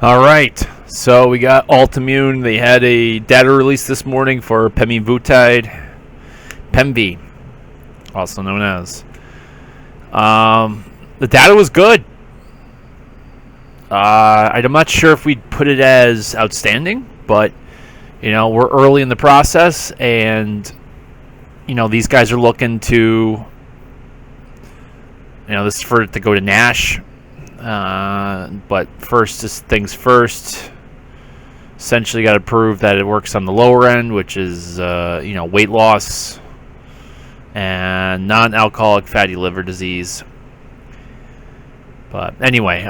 All right, so we got Altimmune. They had a data release this morning for pemvidutide, Pemvi, also known as. The data was good. I'm not sure if we'd put it as outstanding, but we're early in the process, and these guys are looking to this is for it to go to NASH. But first is things first. Essentially, got to prove that it works on the lower end, which is weight loss and non-alcoholic fatty liver disease. But anyway,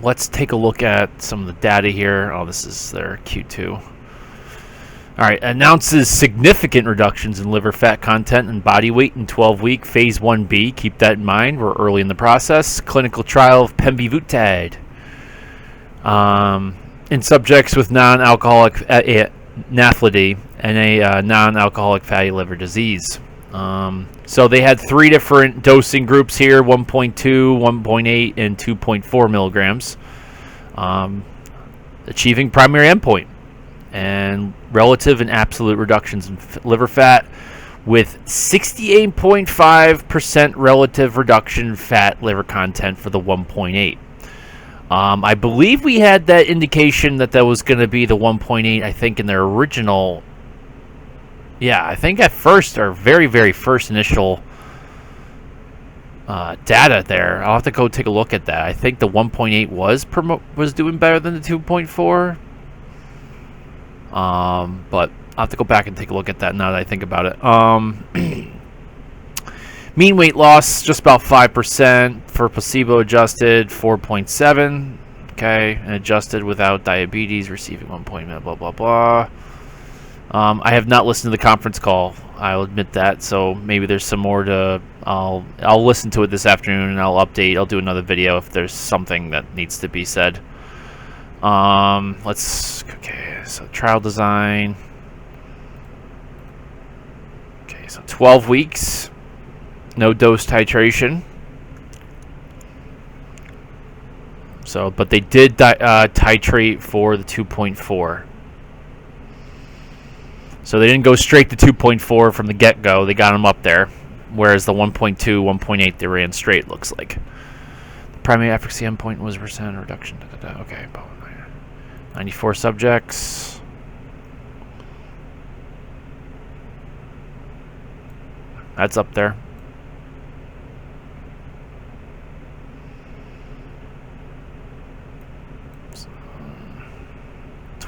let's take a look at some of the data here. Oh, this is their Q2. All right, announces significant reductions in liver fat content and body weight in 12-week Phase 1B. Keep that in mind. We're early in the process. Clinical trial of pemvidutide in subjects with non-alcoholic NAFLD and a non-alcoholic fatty liver disease. So they had 3 different dosing groups here: 1.2, 1.8, and 2.4 milligrams, achieving primary endpoint and relative and absolute reductions in liver fat, with 68.5% relative reduction in fat liver content for the 1.8. I believe we had that indication that was going to be the 1.8, I think, in their original. Yeah, I think at first, our very, very first initial data there. I'll have to go take a look at that. I think the 1.8 was doing better than the 2.4. But I'll have to go back and take a look at that now that I think about it. Mean weight loss, just about 5%. For placebo adjusted, 4.7. Okay, and adjusted without diabetes, receiving 1 point, blah, blah, blah. I have not listened to the conference call. I'll admit that. So maybe there's some more to. I'll listen to it this afternoon and I'll update. I'll do another video if there's something that needs to be said. Okay, so trial design. Okay, so 12 weeks, no dose titration. So, but they did titrate for the 2.4. So they didn't go straight to 2.4 from the get-go. They got them up there, whereas the 1.2, 1.8 they ran straight. Looks like the primary efficacy endpoint was percent reduction. Okay. 94 subjects. That's up there.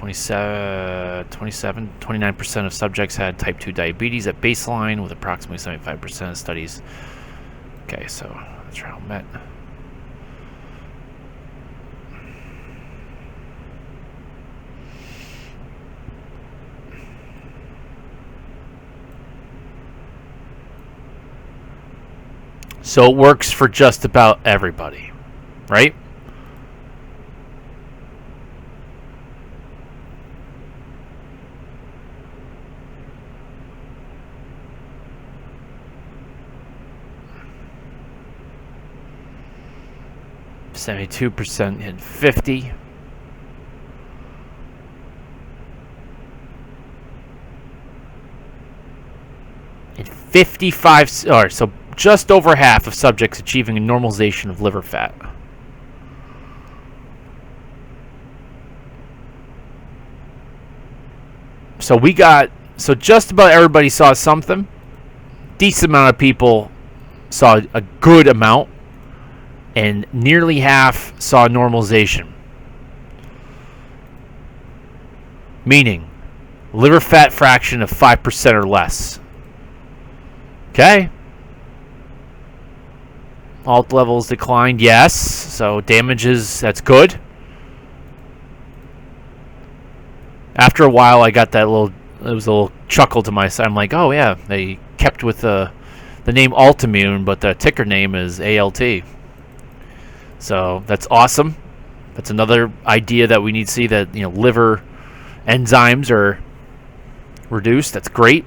29% of subjects had type 2 diabetes at baseline, with approximately 75% of studies. Okay, so the trial met. So it works for just about everybody, right? %, hit 50. And 55, so just over half of subjects achieving a normalization of liver fat. So just about everybody saw something. Decent amount of people saw a good amount, and nearly half saw normalization. Meaning, liver fat fraction of 5% or less. Okay. Alt levels declined, yes. So damages, that's good. After a while, I got that it was a little chuckle to myself. I'm like, oh yeah, they kept with the name Altimmune, but the ticker name is ALT. So that's awesome. That's another idea that we need to see, that liver enzymes are reduced. That's great.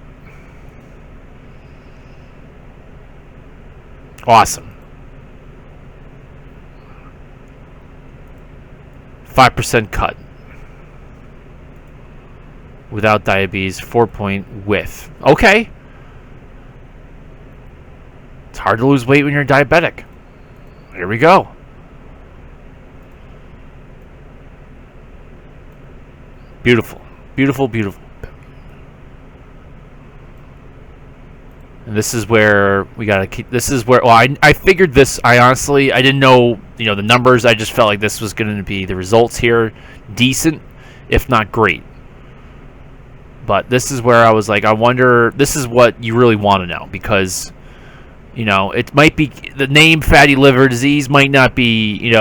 Awesome. 5% cut. Without diabetes, 4-point with. Okay. It's hard to lose weight when you're diabetic. Here we go. Beautiful. Beautiful, beautiful. And this is where we gotta keep. This is where. Well, I figured this. I honestly, I didn't know, the numbers. I just felt like this was going to be the results here, decent, if not great. But this is where I was like, I wonder. This is what you really want to know, because, it might be the name fatty liver disease might not be,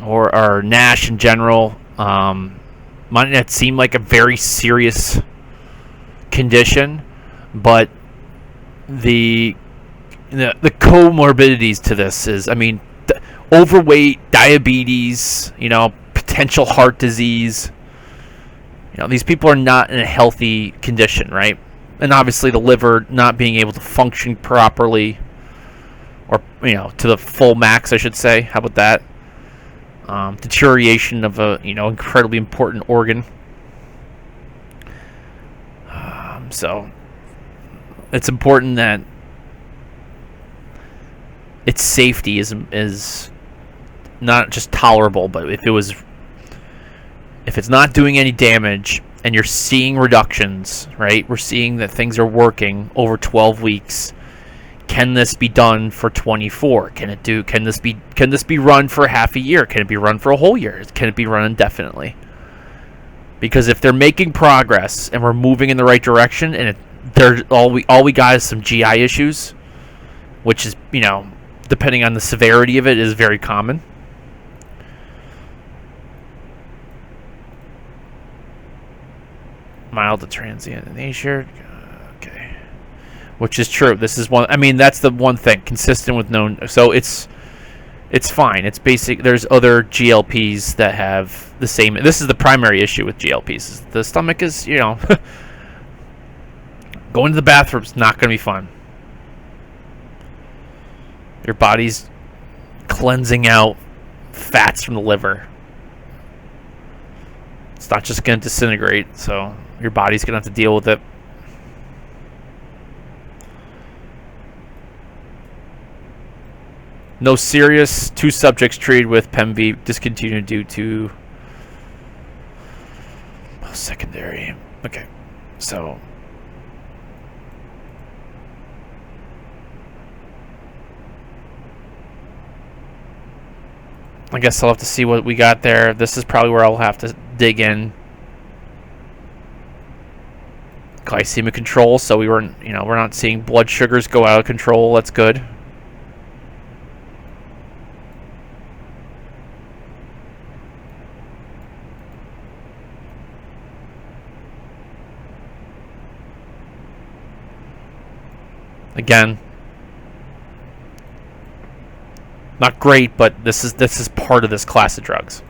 or NASH in general, might not seem like a very serious condition, but the comorbidities to this is, overweight, diabetes, potential heart disease. These people are not in a healthy condition, right? And obviously the liver not being able to function properly, or to the full max, I should say. How about that? Deterioration of a incredibly important organ. So it's important that its safety is not just tolerable, but if it's not doing any damage and you're seeing reductions, right? We're seeing that things are working over 12 weeks. Can this be done for 24? Can this be run for half a year? Can it be run for a whole year? Can it be run indefinitely? Because if they're making progress and we're moving in the right direction, and all we got is some GI issues, which is, depending on the severity of it, is very common. Mild to transient in nature. Okay. Which is true. This is one. That's the one thing consistent with known. So it's fine. It's basic. There's other GLPs that have the same. This is the primary issue with GLPs. The stomach is, going to the bathroom's not going to be fun. Your body's cleansing out fats from the liver. It's not just going to disintegrate, so your body's going to have to deal with it. No serious. 2 subjects treated with Pemvi discontinued due to secondary. Okay, so I guess I'll have to see what we got there. This is probably where I'll have to dig in. Glycemic control, so we're not seeing blood sugars go out of control. That's good. Again, not great, but this is part of this class of drugs.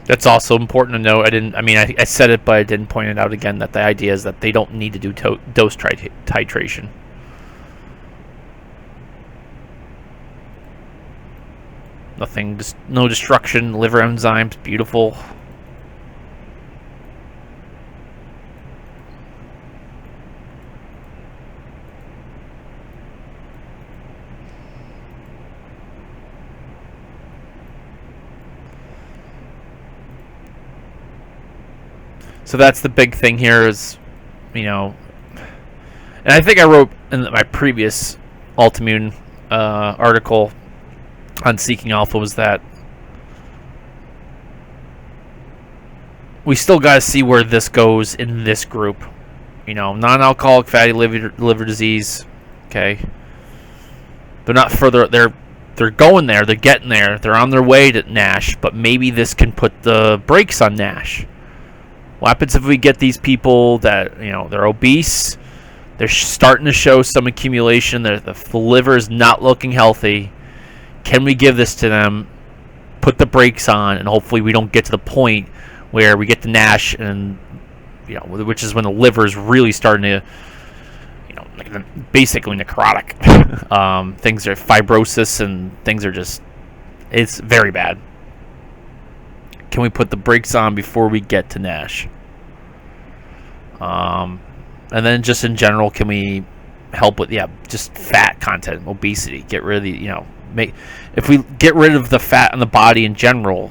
That's also important to note. I said it, but I didn't point it out again, that the idea is that they don't need to do dose titration. Nothing, just no destruction, liver enzymes, beautiful. So that's the big thing here is, and I think I wrote in my previous Altimmune article on Seeking Alpha was that we still got to see where this goes in this group. Non-alcoholic fatty liver disease. Okay, they're not further. They're going there. They're getting there. They're on their way to NASH. But maybe this can put the brakes on NASH. What happens if we get these people that they're obese? They're starting to show some accumulation. The liver is not looking healthy. Can we give this to them, put the brakes on, and hopefully we don't get to the point where we get the NASH, and which is when the liver is really starting to, like basically necrotic. Things are fibrosis, and things are just, it's very bad. Can we put the brakes on before we get to NASH? And then just in general, can we help with just fat content, obesity? Get rid of the if we get rid of the fat in the body in general,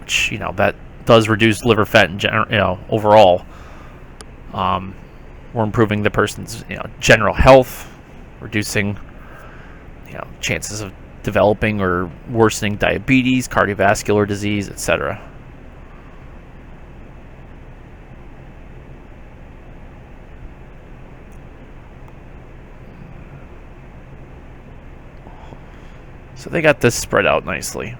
which that does reduce liver fat in general, overall. We're improving the person's general health, reducing chances of developing or worsening diabetes, cardiovascular disease, etc. So they got this spread out nicely.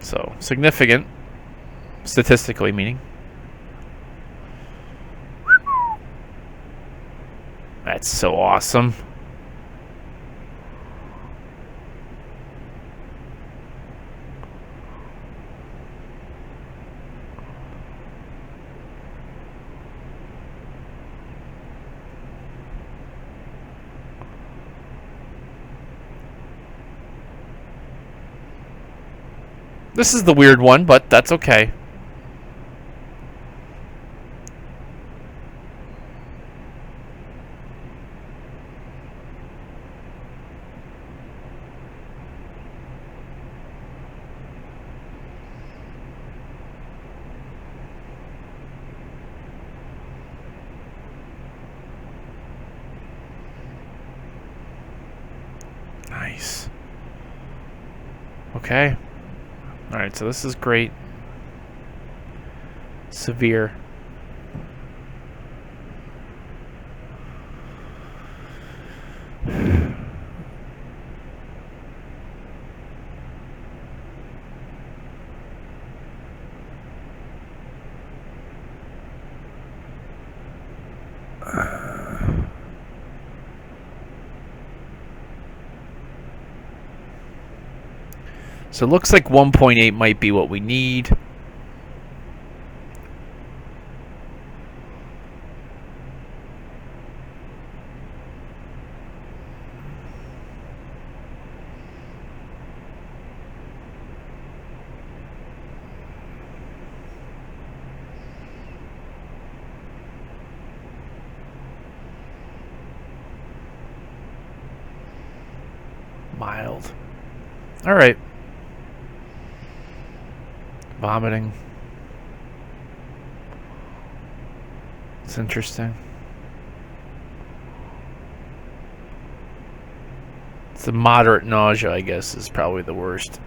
So significant, statistically meaning. That's so awesome. This is the weird one, but that's okay. Nice. Okay. Alright, so this is great. Severe. So it looks like 1.8 might be what we need. Mild. All right. Vomiting. It's interesting. It's the moderate nausea, I guess, is probably the worst.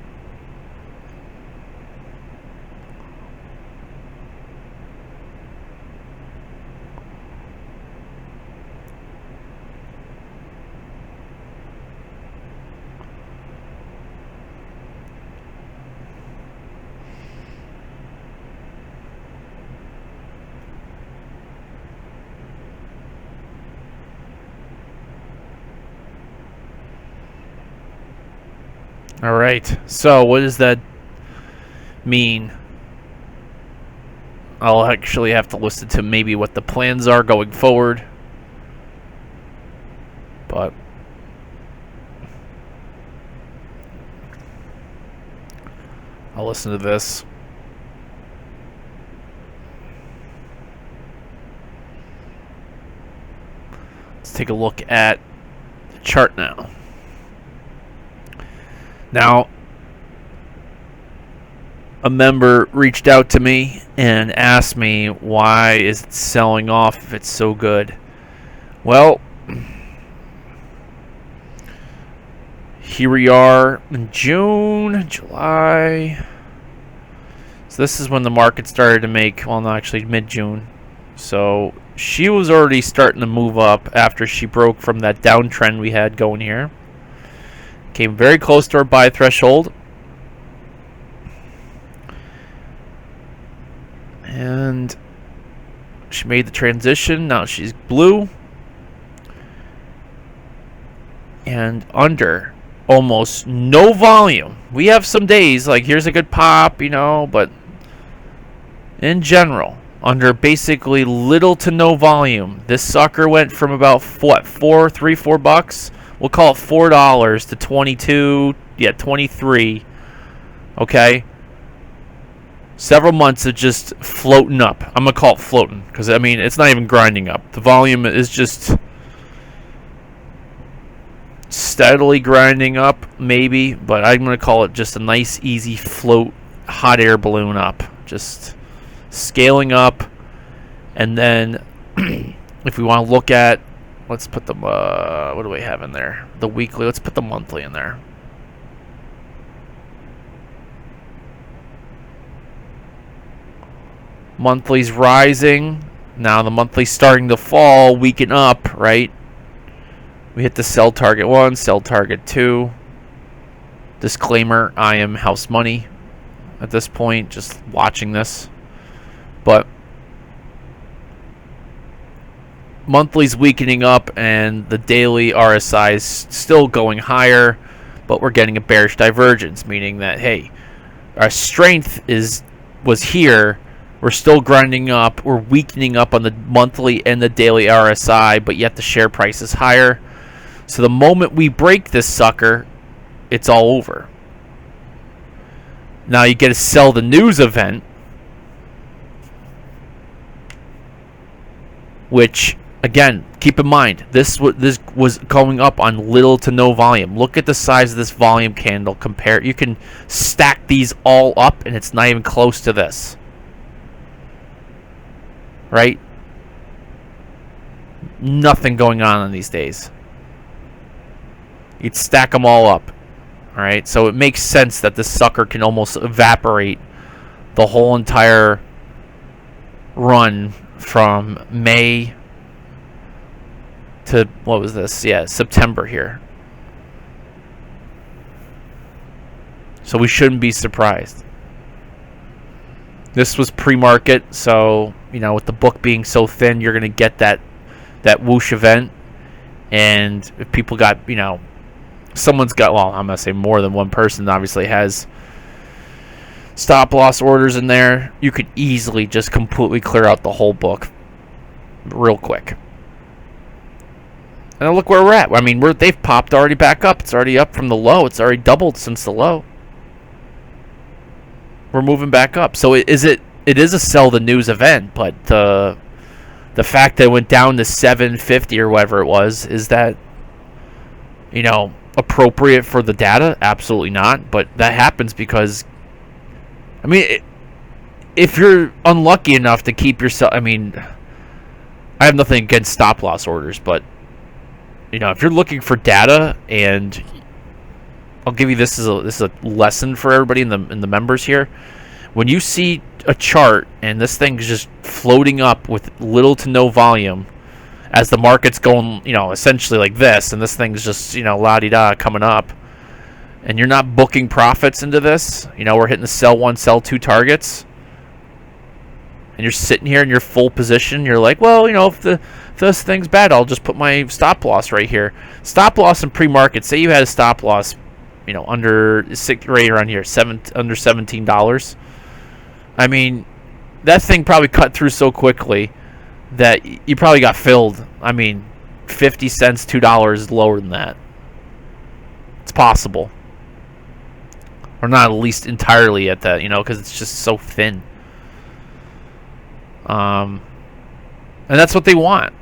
All right, so what does that mean? I'll actually have to listen to maybe what the plans are going forward. But I'll listen to this. Let's take a look at the chart now. Now, a member reached out to me and asked me, why is it selling off if it's so good? Well, here we are in June, July. So this is when the market started to make, well, no, actually mid-June. So she was already starting to move up after she broke from that downtrend we had going here. Came very close to our buy threshold. And she made the transition. Now she's blue. and under almost no volume. We have some days like here's a good pop, you know, but in general, under basically little to no volume, this sucker went from about what, $4 we'll call it $4 to 22, yeah, 23. Okay, several months of just floating up. I'm gonna call it floating because I mean it's not even grinding up. The volume is just steadily grinding up, maybe, but I'm gonna call it just a nice, easy float, hot air balloon up, just scaling up. And then if we want to look at, let's put the what do we have in there? The weekly. Let's put the monthly in there. Monthly's rising. Now the monthly's starting to fall, weaken up, right? We hit the sell target 1, sell target 2. Disclaimer, I am house money at this point, just watching this. But monthly's weakening up and the daily RSI is still going higher, but we're getting a bearish divergence, meaning that, hey, our strength was here. We're still grinding up. We're weakening up on the monthly and the daily RSI, but yet the share price is higher. So the moment we break this sucker, it's all over. Now you get to sell the news event, which, again, keep in mind, this was going up on little to no volume. Look at the size of this volume candle. Compare. You can stack these all up, and it's not even close to this. Right? Nothing going on in these days. You'd stack them all up. All right? So it makes sense that this sucker can almost evaporate the whole entire run from May to, what was this? Yeah, September here. So we shouldn't be surprised. This was pre-market, so, you know, with the book being so thin, you're going to get that whoosh event. And if people got, you know, someone's got, well, I'm going to say more than one person obviously has stop loss orders in there, you could easily just completely clear out the whole book real quick. And look where we're at. I mean, they've popped already back up. It's already up from the low. It's already doubled since the low. We're moving back up. So it is a sell the news event, but the fact that it went down to 750 or whatever it was, is that, you know, appropriate for the data? Absolutely not. But that happens because, I mean, if you're unlucky enough to keep yourself, I mean, I have nothing against stop loss orders, but, you know, if you're looking for data, and I'll give you this is a lesson for everybody in the members here. When you see a chart and this thing's just floating up with little to no volume, as the market's going, you know, essentially like this, and this thing's just, you know, la-di-da coming up, and you're not booking profits into this, you know, we're hitting the sell 1, sell 2 targets, and you're sitting here in your full position, you're like, well, you know, if this thing's bad, I'll just put my stop loss right here. Stop loss in pre-market, say you had a stop loss, you know, under right around here, under $17. I mean, that thing probably cut through so quickly that you probably got filled. I mean, 50 cents, $2 lower than that. It's possible. Or not at least entirely at that, you know, because it's just so thin. And that's what they want.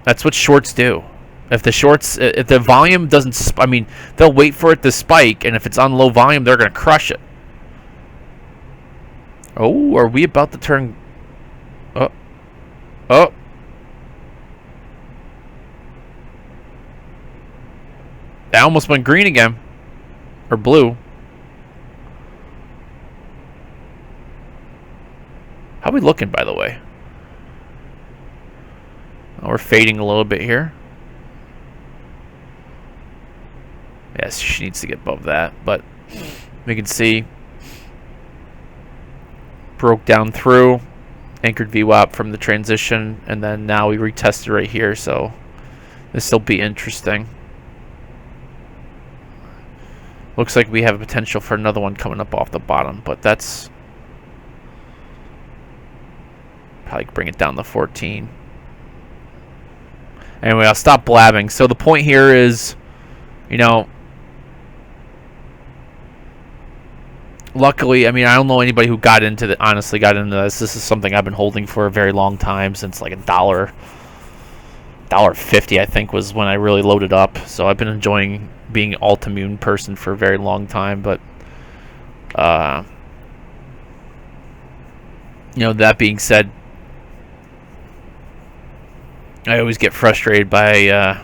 That's what shorts do. If the volume doesn't, I mean, they'll wait for it to spike, and if it's on low volume, they're going to crush it. Oh, are we about to turn? Oh. That almost went green again. Or blue. How are we looking, by the way? Oh, we're fading a little bit here. Yes, she needs to get above that, but we can see broke down through, anchored VWAP from the transition, and then now we retested right here, so this will be interesting. Looks like we have a potential for another one coming up off the bottom, but that's probably bring it down to 14. Anyway, I'll stop blabbing. So the point here is, you know, luckily, I mean, I don't know anybody who honestly got into this. This is something I've been holding for a very long time, since like $1.50, I think, was when I really loaded up. So I've been enjoying being an Altimmune person for a very long time. But, you know, that being said, I always get frustrated by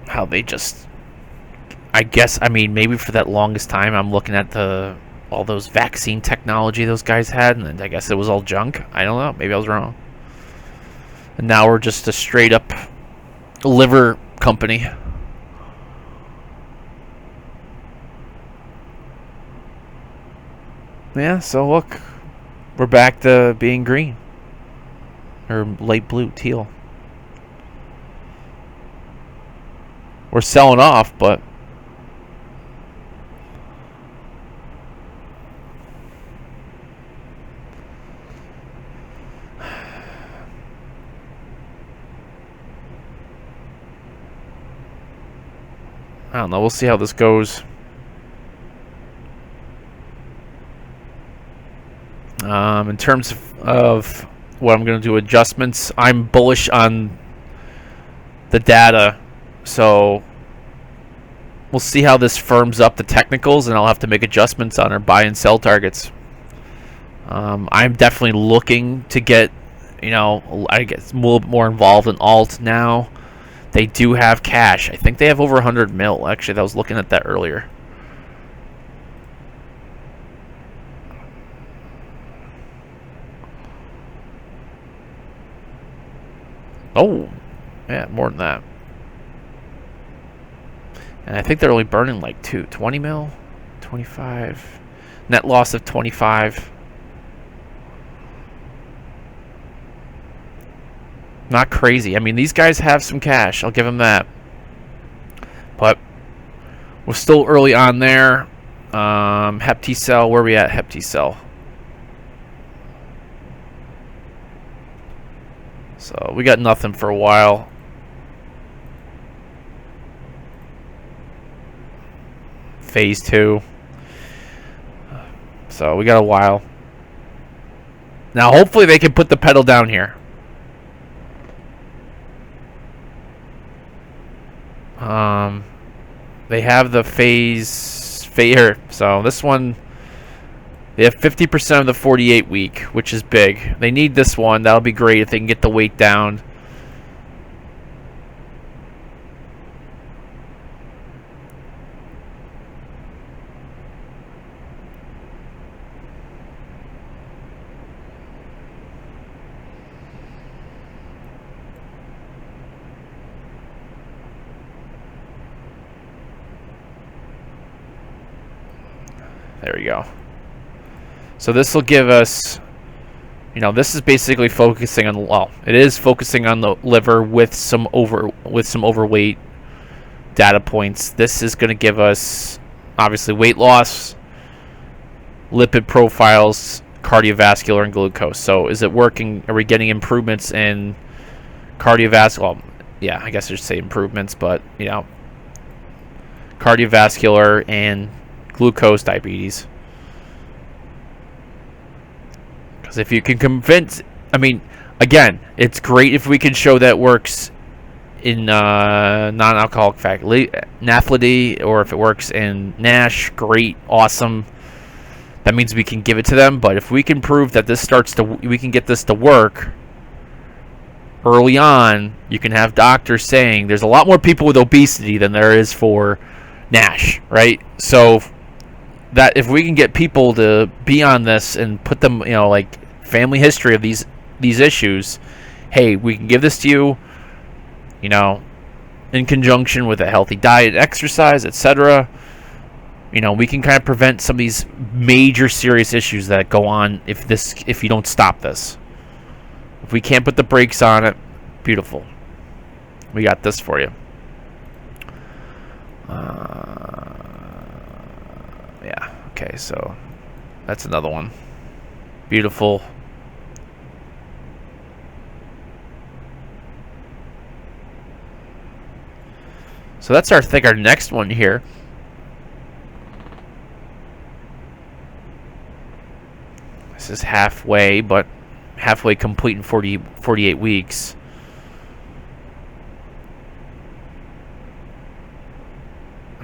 how they just, I guess, I mean, maybe for that longest time I'm looking at all those vaccine technology those guys had, and I guess it was all junk. I don't know. Maybe I was wrong. And now we're just a straight up liver company. Yeah, so look, we're back to being green. Or light blue, teal. We're selling off, but I don't know. We'll see how this goes. In terms of what I'm going to do adjustments, I'm bullish on the data, so we'll see how this firms up the technicals, and I'll have to make adjustments on our buy and sell targets. I'm definitely looking to get, you know, I guess a little bit more involved in alt now. They do have cash. I think they have over 100 mil. Actually, I was looking at that earlier. Oh, yeah, more than that. And I think they're only burning like 20 mil, 25. Net loss of 25. Not crazy. I mean, these guys have some cash. I'll give them that. But we're still early on there. HepTcell, where are we at HepTcell? So we got nothing for a while. Phase 2. So we got a while. Now hopefully they can put the pedal down here. They have the phase here. So this one, they have 50% of the 48 week, which is big. They need this one. That'll be great if they can get the weight down. There we go. So this will give us, you know, this is basically focusing on, well, it is focusing on the liver with some overweight data points. This is going to give us obviously weight loss, lipid profiles, cardiovascular, and glucose. So is it working? Are we getting improvements in cardiovascular? Well, yeah, I guess I should say improvements, but you know, cardiovascular and glucose, diabetes. Because if you can convince, I mean, again, it's great if we can show that works in non-alcoholic NAFLD, or if it works in NASH, great, awesome. That means we can give it to them. But if we can prove that this we can get this to work early on, you can have doctors saying there's a lot more people with obesity than there is for NASH, right? So that if we can get people to be on this and put them, you know, like family history of these issues, hey, we can give this to you, you know, in conjunction with a healthy diet, exercise, etc. You know, we can kind of prevent some of these major serious issues that go on if you don't stop this. If we can't put the brakes on it, beautiful. We got this for you. Yeah, okay, so that's another one. Beautiful. So that's our next one here. This is halfway, but halfway complete in 48 weeks.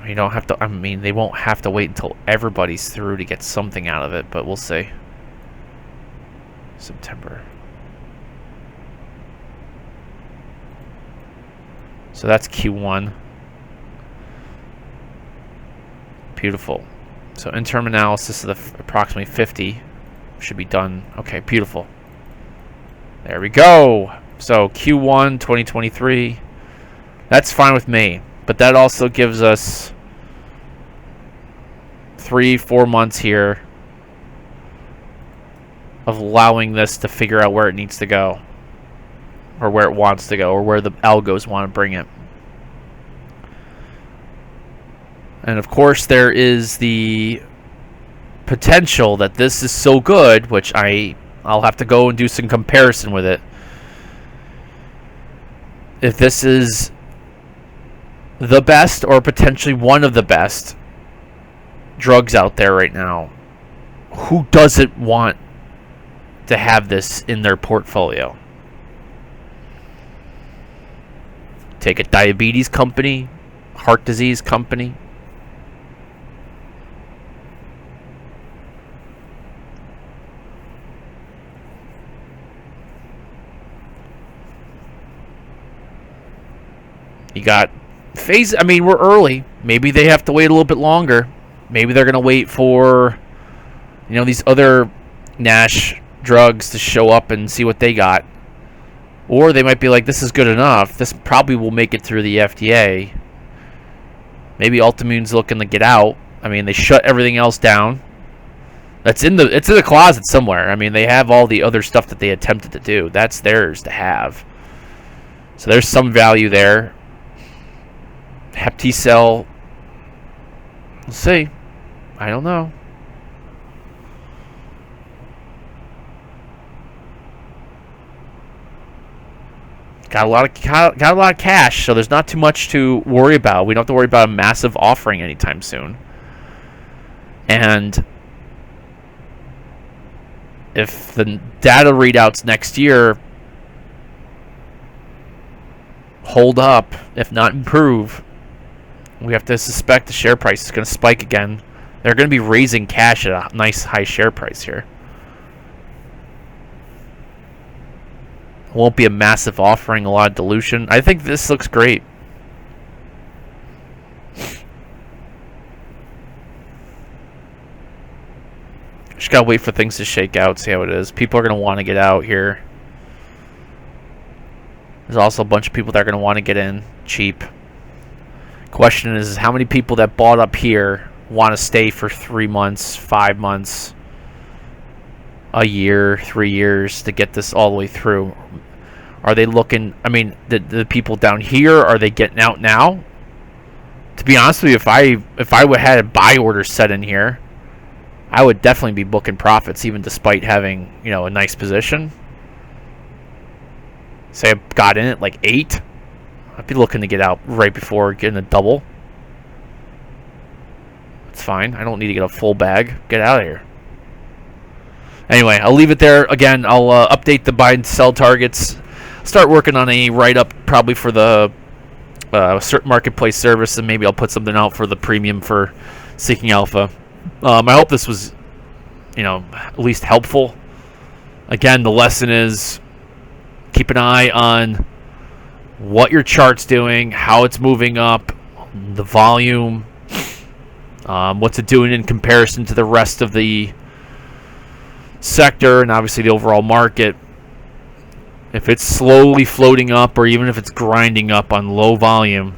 You don't have to, I mean, they won't have to wait until everybody's through to get something out of it, but we'll see. September. So that's Q1. Beautiful. So interim analysis of the approximately 50 should be done. Okay, beautiful. There we go. So Q1 2023. That's fine with me. But that also gives us 3-4 months here of allowing this to figure out where it needs to go, or where it wants to go, or where the algos want to bring it. And of course there is the potential that this is so good, which I'll have to go and do some comparison with it. If this is the best, or potentially one of the best drugs out there right now, who doesn't want to have this in their portfolio? Take a diabetes company, heart disease company. You got phase. I mean, we're early. Maybe they have to wait a little bit longer. Maybe they're going to wait for, you know, these other NASH drugs to show up and see what they got. Or they might be like, this is good enough. This probably will make it through the FDA. Maybe Altimmune's looking to get out. I mean, they shut everything else down. It's in the closet somewhere. I mean, they have all the other stuff that they attempted to do. That's theirs to have. So there's some value there. HepTcell. We'll see. I don't know. Got a lot of cash, so there's not too much to worry about. We don't have to worry about a massive offering anytime soon. And if the data readouts next year hold up, if not improve, we have to suspect the share price is going to spike again. They're going to be raising cash at a nice high share price here. Won't be a massive offering, a lot of dilution. I think this looks great. Just gotta wait for things to shake out, see how it is. People are gonna want to get out here. There's also a bunch of people that are gonna want to get in cheap. Question is how many people that bought up here want to stay for 3 months, 5 months, a year, 3 years to get this all the way through? Are they looking, I mean, the people down here, are they getting out now? To be honest with you, if I would had a buy order set in here, I would definitely be booking profits, even despite having, you know, a nice position. Say I got in at like 8, I'd be looking to get out right before getting a double. That's fine. I don't need to get a full bag. Get out of here. Anyway, I'll leave it there. Again, I'll update the buy and sell targets. Start working on a write-up probably for the certain marketplace service, and maybe I'll put something out for the premium for Seeking Alpha. I hope this was, you know, at least helpful. Again, the lesson is keep an eye on what your chart's doing, how it's moving up, the volume, what's it doing in comparison to the rest of the sector, and obviously the overall market. If it's slowly floating up, or even if it's grinding up on low volume,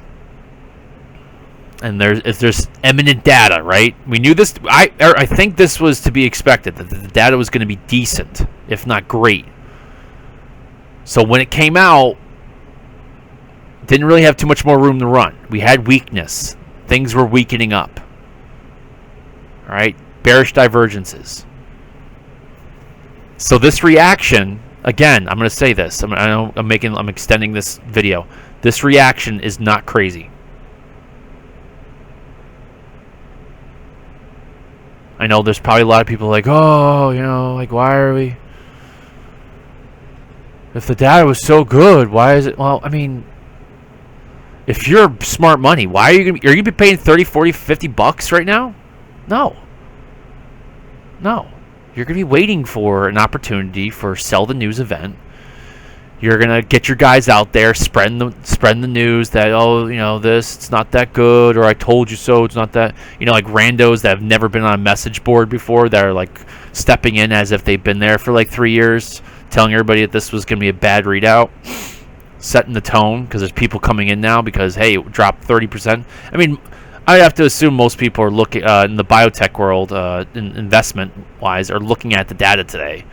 and if there's eminent data, right? We knew this. I think this was to be expected, that the data was going to be decent, if not great. So when it came out, didn't really have too much more room to run. We had weakness. things were weakening up. All right, bearish divergences. So this reaction, again, I'm going to say this. I'm extending this video. This reaction is not crazy. I know there's probably a lot of people like, oh, you know, like, why are we... If the data was so good, why is it... Well, I mean, if you're smart money, why are you going to be paying 30, 40, 50 bucks right now? No. No. You're going to be waiting for an opportunity for sell the news event. You're going to get your guys out there, spreading the news that, oh, you know, this, it's not that good, or I told you so, it's not that, you know, like randos that have never been on a message board before that are like stepping in as if they've been there for like 3 years, telling everybody that this was going to be a bad readout, setting the tone, because there's people coming in now because, hey, it dropped 30%. I mean, I have to assume most people are looking in the biotech world, investment-wise, are looking at the data today,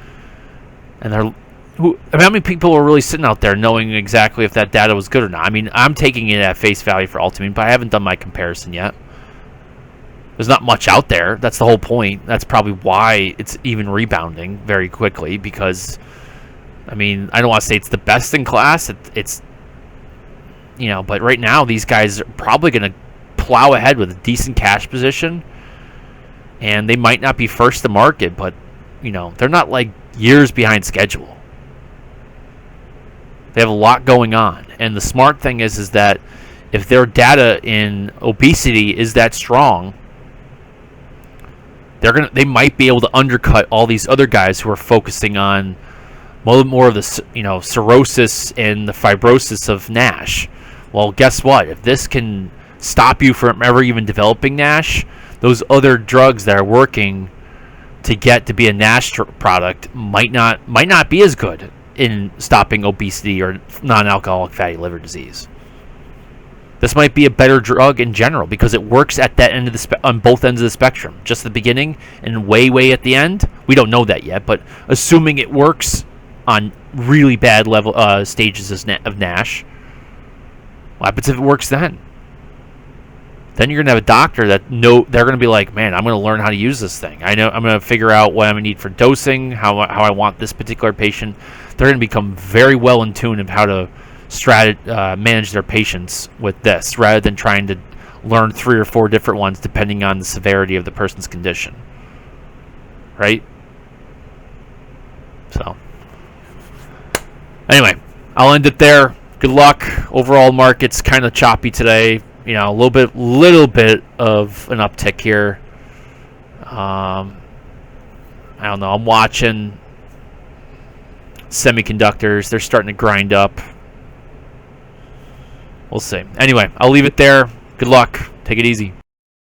and they're... I mean, how many people are really sitting out there knowing exactly if that data was good or not? I mean, I'm taking it at face value for Altimmune, but I haven't done my comparison yet. There's not much out there. That's the whole point. That's probably why it's even rebounding very quickly, because, I mean, I don't want to say it's the best in class. It's you know, but right now these guys are probably going to plow ahead with a decent cash position, and they might not be first to market, but, you know, they're not like years behind schedule. They have a lot going on, and the smart thing is that if their data in obesity is that strong, they might be able to undercut all these other guys who are focusing on more of the, you know, cirrhosis and the fibrosis of NASH. Well, guess what? If this can stop you from ever even developing NASH, those other drugs that are working to get to be a NASH product might not be as good in stopping obesity or non-alcoholic fatty liver disease. This might be a better drug in general because it works at that end of the on both ends of the spectrum, just the beginning and way at the end. We don't know that yet, but assuming it works on really bad level stages of NASH, what happens if it works then? Then you're gonna have a doctor that they're gonna be like, man, I'm gonna learn how to use this thing. I'm gonna figure out what I'm gonna need for dosing, how I want this particular patient. They're gonna become very well in tune of how to manage their patients with this, rather than trying to learn 3 or 4 different ones depending on the severity of the person's condition. Right? So, anyway, I'll end it there. Good luck. Overall, market's kind of choppy today. You know, a little bit of an uptick here. I don't know. I'm watching semiconductors. They're starting to grind up. We'll see. Anyway, I'll leave it there. Good luck. Take it easy.